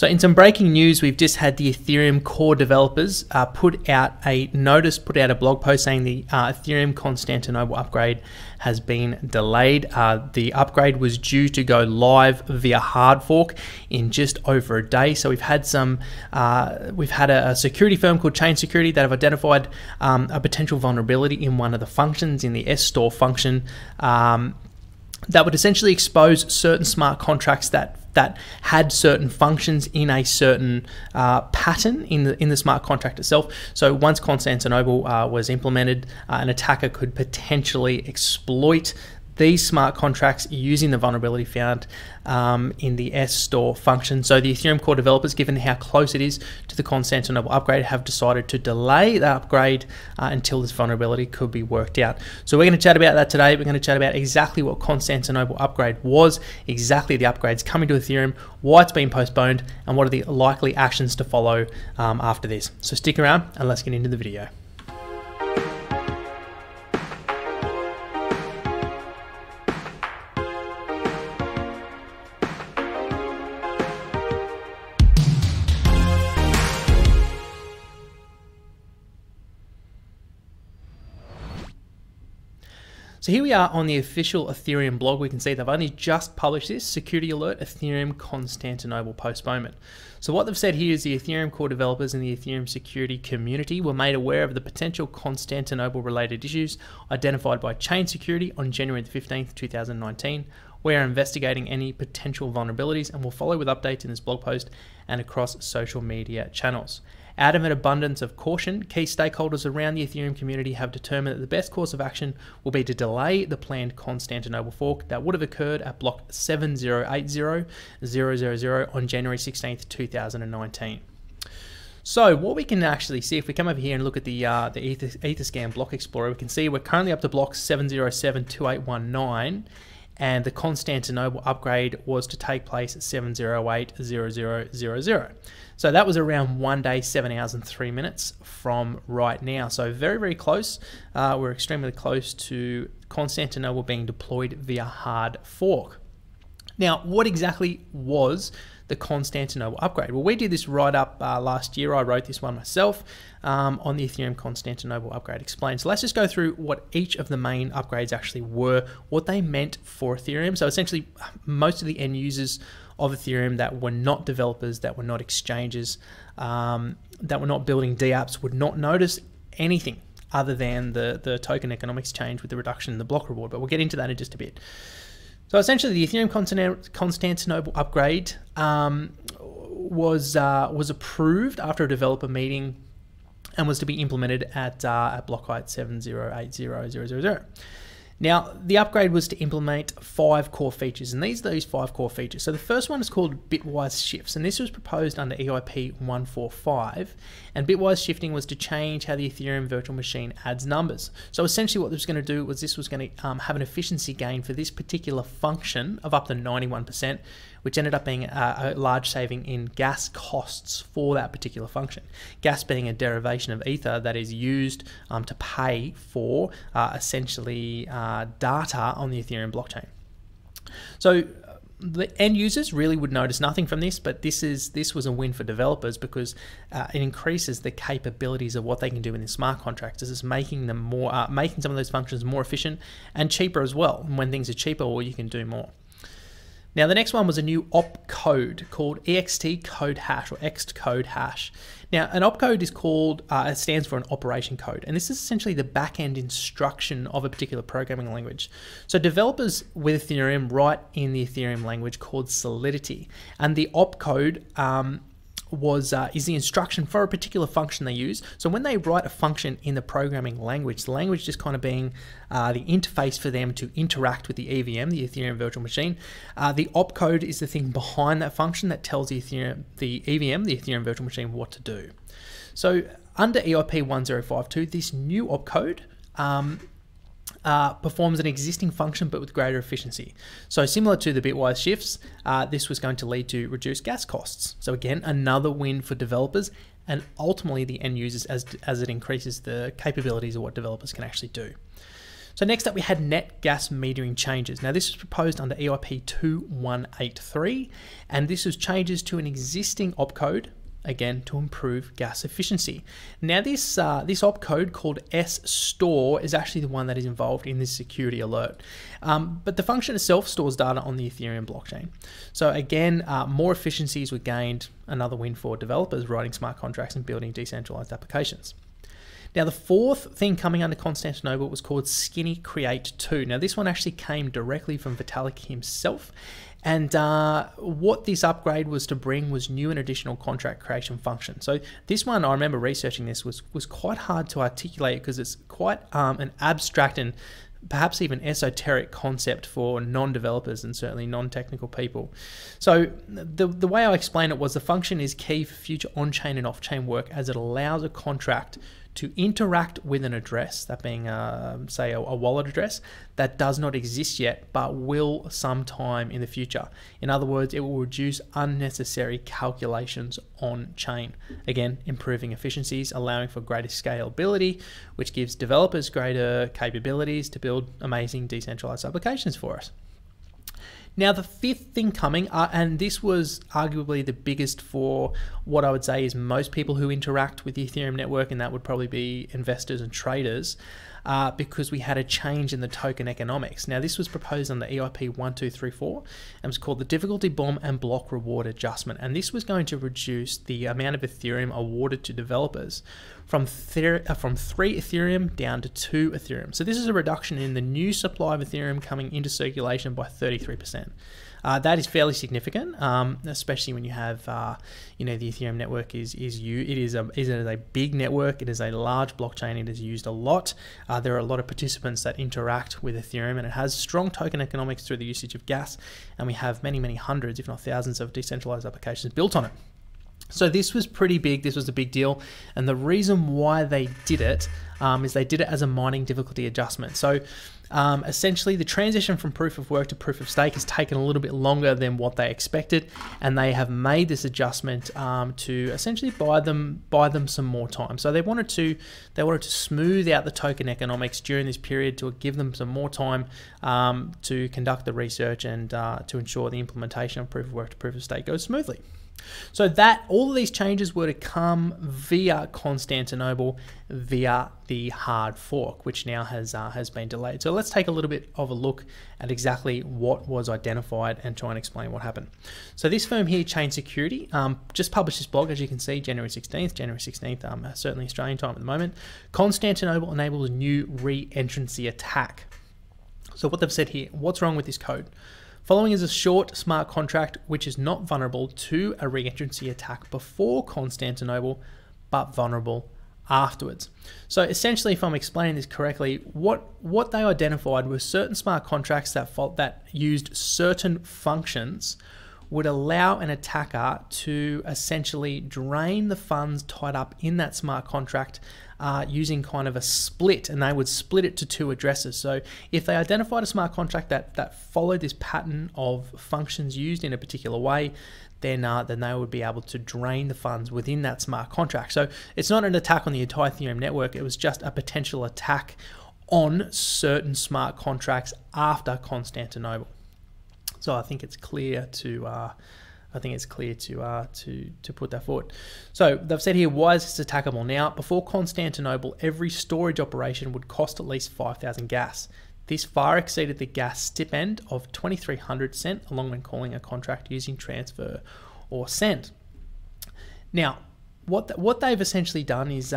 So in some breaking news, we've just had the Ethereum core developers put out a blog post saying the Ethereum Constantinople upgrade has been delayed. The upgrade was due to go live via hard fork in just over a day. So we've had a security firm called Chain Security that have identified a potential vulnerability in one of the functions in the S-store function that would essentially expose certain smart contracts that had certain functions in a certain pattern in the smart contract itself. So once Constantinople was implemented, an attacker could potentially exploit these smart contracts using the vulnerability found in the S-store function. So the Ethereum core developers, given how close it is to the Constantinople upgrade, have decided to delay the upgrade until this vulnerability could be worked out. So we're going to chat about that today. We're going to chat about exactly what Constantinople upgrade was, exactly the upgrades coming to Ethereum, why it's been postponed, and what are the likely actions to follow after this. So stick around and let's get into the video. So here we are on the official Ethereum blog. We can see they've only just published this, security alert, Ethereum Constantinople postponement. So what they've said here is the Ethereum core developers and the Ethereum security community were made aware of the potential Constantinople related issues identified by Chain Security on January the 15th, 2019. We are investigating any potential vulnerabilities and will follow with updates in this blog post and across social media channels. Out of an abundance of caution, key stakeholders around the Ethereum community have determined that the best course of action will be to delay the planned Constantinople fork that would have occurred at block 7080000 on January 16th, 2019. So what we can actually see, if we come over here and look at the Etherscan block explorer, we can see we're currently up to block 7072819. And the Constantinople upgrade was to take place at 7080000. So that was around 1 day, 7 hours and 3 minutes from right now. So very, very close. We're extremely close to Constantinople being deployed via hard fork. Now, what exactly was the Constantinople upgrade? Well, we did this right up last year. I wrote this one myself on the Ethereum Constantinople upgrade explained. So let's just go through what each of the main upgrades actually were, what they meant for Ethereum. So essentially, most of the end users of Ethereum that were not developers, that were not exchanges, that were not building dApps would not notice anything other than the token economics change with the reduction in the block reward. But we'll get into that in just a bit. So essentially, the Ethereum Constantinople upgrade was approved after a developer meeting and was to be implemented at block height 7080000. Now, the upgrade was to implement 5 core features, and these are those 5 core features. So the first one is called bitwise shifts, and this was proposed under EIP 145, and bitwise shifting was to change how the Ethereum virtual machine adds numbers. So essentially what this was going to do was this was going to have an efficiency gain for this particular function of up to 91%, which ended up being a large saving in gas costs for that particular function. Gas being a derivation of Ether that is used to pay for essentially data on the Ethereum blockchain. So the end users really would notice nothing from this, but this was a win for developers because it increases the capabilities of what they can do in the smart contracts. This is making them more, making some of those functions more efficient and cheaper as well. And when things are cheaper, well, you can do more. Now, the next one was a new opcode called ext code hash or ext code hash. Now, an opcode is called, it stands for an operation code, and this is essentially the back-end instruction of a particular programming language. So developers with Ethereum write in the Ethereum language called Solidity, and the opcode is the instruction for a particular function they use. So when they write a function in the programming language, the language just kind of being the interface for them to interact with the EVM, the Ethereum virtual machine. The opcode is the thing behind that function that tells the EVM, the Ethereum virtual machine, what to do. So under EIP 1052, this new opcode performs an existing function but with greater efficiency. So similar to the bitwise shifts, this was going to lead to reduced gas costs. So again, another win for developers and ultimately the end users as it increases the capabilities of what developers can actually do. So next up, we had net gas metering changes. Now, this was proposed under EIP 2183, and this was changes to an existing opcode, again, to improve gas efficiency. Now, this opcode called S-Store is actually the one that is involved in this security alert. But the function itself stores data on the Ethereum blockchain. So again, more efficiencies were gained, another win for developers writing smart contracts and building decentralized applications. Now, the fourth thing coming under Constantinople was called Skinny Create 2. Now, this one actually came directly from Vitalik himself. And what this upgrade was to bring was new and additional contract creation functions. So this one, I remember researching this, was quite hard to articulate because it's quite an abstract and perhaps even esoteric concept for non-developers and certainly non-technical people. So the way I explain it was the function is key for future on-chain and off-chain work as it allows a contract to interact with an address, that being, say, a wallet address that does not exist yet, but will sometime in the future. In other words, it will reduce unnecessary calculations on chain. Again, improving efficiencies, allowing for greater scalability, which gives developers greater capabilities to build amazing decentralized applications for us. Now, the fifth thing coming, and this was arguably the biggest for what I would say is most people who interact with the Ethereum network, and that would probably be investors and traders, because we had a change in the token economics. Now, this was proposed under EIP 1234 and was called the difficulty bomb and block reward adjustment. And this was going to reduce the amount of Ethereum awarded to developers from 3 Ethereum down to 2 Ethereum. So this is a reduction in the new supply of Ethereum coming into circulation by 33%. That is fairly significant, especially when you have, the Ethereum network is a big network. It is a large blockchain. It is used a lot. There are a lot of participants that interact with Ethereum, and it has strong token economics through the usage of gas. And we have many, many hundreds, if not thousands, of decentralized applications built on it. So this was pretty big. This was a big deal. And the reason why they did it is they did it as a mining difficulty adjustment. So essentially, the transition from proof of work to proof of stake has taken a little bit longer than what they expected, and they have made this adjustment to essentially buy them some more time. So they wanted to smooth out the token economics during this period to give them some more time to conduct the research and to ensure the implementation of proof of work to proof of stake goes smoothly. So that all of these changes were to come via Constantinople via the hard fork, which now has been delayed. So let's take a little bit of a look at exactly what was identified and try and explain what happened. So this firm here, Chain Security, just published this blog, as you can see, January 16th, certainly Australian time at the moment. Constantinople enables new re-entrancy attack. So what they've said here, what's wrong with this code? Following is a short smart contract which is not vulnerable to a re-entrancy attack before Constantinople, but vulnerable afterwards. So essentially, if I'm explaining this correctly, what they identified were certain smart contracts that used certain functions would allow an attacker to essentially drain the funds tied up in that smart contract using kind of a split, and they would split it to 2 addresses. So if they identified a smart contract that followed this pattern of functions used in a particular way, then they would be able to drain the funds within that smart contract. So it's not an attack on the entire Ethereum network, it was just a potential attack on certain smart contracts after Constantinople. So I think it's clear to put that forward. So they've said here, why is this attackable? Now, before Constantinople, every storage operation would cost at least 5,000 gas. This far exceeded the gas stipend of 2,300 cent, along when calling a contract using transfer or send. Now, what they've essentially done is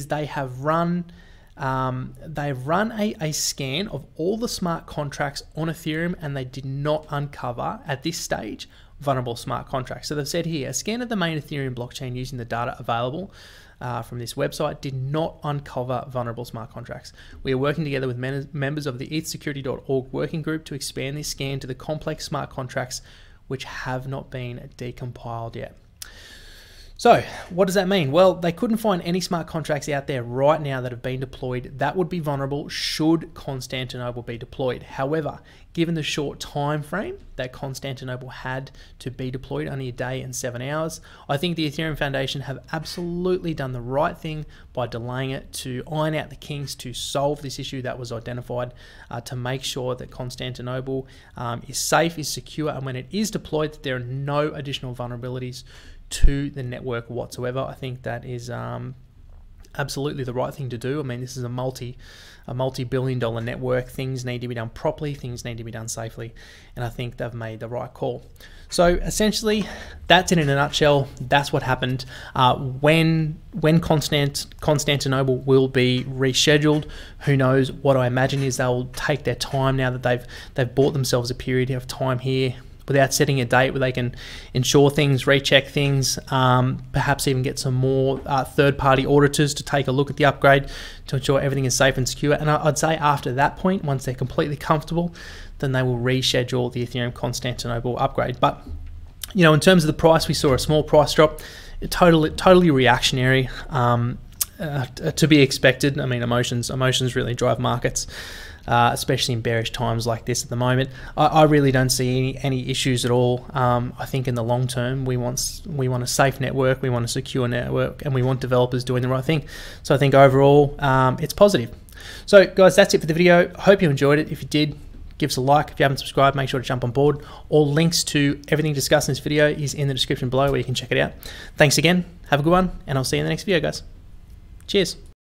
they have run a scan of all the smart contracts on Ethereum, and they did not uncover at this stage vulnerable smart contracts. So they've said here, a scan of the main Ethereum blockchain using the data available from this website did not uncover vulnerable smart contracts. We are working together with members of the ethsecurity.org working group to expand this scan to the complex smart contracts which have not been decompiled yet. So what does that mean? Well, they couldn't find any smart contracts out there right now that have been deployed that would be vulnerable should Constantinople be deployed. However, given the short time frame that Constantinople had to be deployed, only a day and 7 hours, I think the Ethereum Foundation have absolutely done the right thing by delaying it to iron out the kinks, to solve this issue that was identified, to make sure that Constantinople is safe, is secure, and when it is deployed, that there are no additional vulnerabilities to the network whatsoever. I think that is absolutely the right thing to do. I mean, this is a multi-billion-dollar network. Things need to be done properly, things need to be done safely, and I think they've made the right call. So essentially, that's it in a nutshell. That's what happened. When Constantinople will be rescheduled, who knows? What I imagine is they'll take their time now that they've bought themselves a period of time here, without setting a date where they can ensure things, recheck things, perhaps even get some more third-party auditors to take a look at the upgrade to ensure everything is safe and secure. And I'd say after that point, once they're completely comfortable, then they will reschedule the Ethereum Constantinople upgrade. But you know, in terms of the price, we saw a small price drop, totally reactionary, to be expected. I mean, emotions really drive markets. Especially in bearish times like this at the moment. I really don't see any issues at all. I think in the long term, we want a safe network, we want a secure network, and we want developers doing the right thing. So I think overall, it's positive. So guys, that's it for the video. Hope you enjoyed it. If you did, give us a like. If you haven't subscribed, make sure to jump on board. All links to everything discussed in this video is in the description below where you can check it out. Thanks again. Have a good one, and I'll see you in the next video, guys. Cheers.